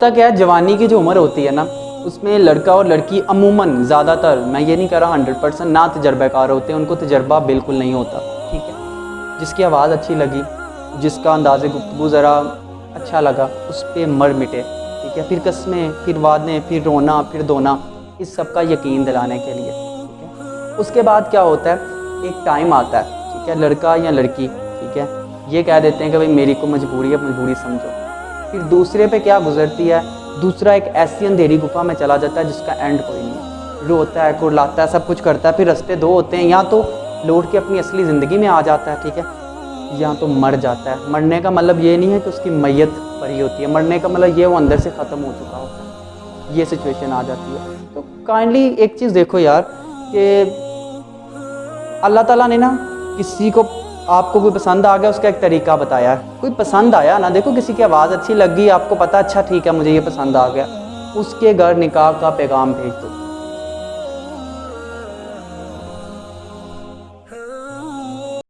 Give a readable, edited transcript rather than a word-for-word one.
ہوتا کیا ہے، جوانی کی جو عمر ہوتی ہے نا، اس میں لڑکا اور لڑکی عموماً زیادہ تر، میں یہ نہیں کہہ رہا 100%، نہ تجربہ کار ہوتے ہیں، ان کو تجربہ بالکل نہیں ہوتا، ٹھیک ہے۔ جس کی آواز اچھی لگی، جس کا انداز گفتگو ذرا اچھا لگا، اس پہ مر مٹے، ٹھیک ہے۔ پھر قسمیں، پھر وعدے، پھر رونا، پھر دھونا، اس سب کا یقین دلانے کے لیے، ٹھیک ہے۔ اس کے بعد کیا ہوتا ہے، ایک ٹائم آتا ہے، ٹھیک ہے، لڑکا یا لڑکی، ٹھیک ہے، یہ کہہ دیتے ہیں کہ بھائی میری کو مجبوری ہے، مجبوری سمجھو۔ پھر دوسرے پہ کیا گزرتی ہے، دوسرا ایک ایسی اندھیری گفا میں چلا جاتا ہے جس کا اینڈ کوئی نہیں ہے، روتا ہے، کرلاتا ہے، سب کچھ کرتا ہے۔ پھر رستے دو ہوتے ہیں، یا تو لوٹ کے اپنی اصلی زندگی میں آ جاتا ہے، ٹھیک ہے، یا تو مر جاتا ہے۔ مرنے کا مطلب یہ نہیں ہے کہ اس کی میت پڑی ہوتی ہے، مرنے کا مطلب یہ وہ اندر سے ختم ہو چکا ہوتا ہے، یہ سچویشن آ جاتی ہے۔ تو کائنڈلی ایک چیز دیکھو یار، کہ اللہ تعالیٰ نے نا کسی کو، آپ کو کوئی پسند آ گیا، اس کا ایک طریقہ بتایا ہے۔ کوئی پسند آیا نا، دیکھو کسی کی آواز اچھی لگ گئی، آپ کو پتا اچھا ٹھیک ہے مجھے یہ پسند آ گیا، اس کے گھر نکاح کا پیغام بھیج دو۔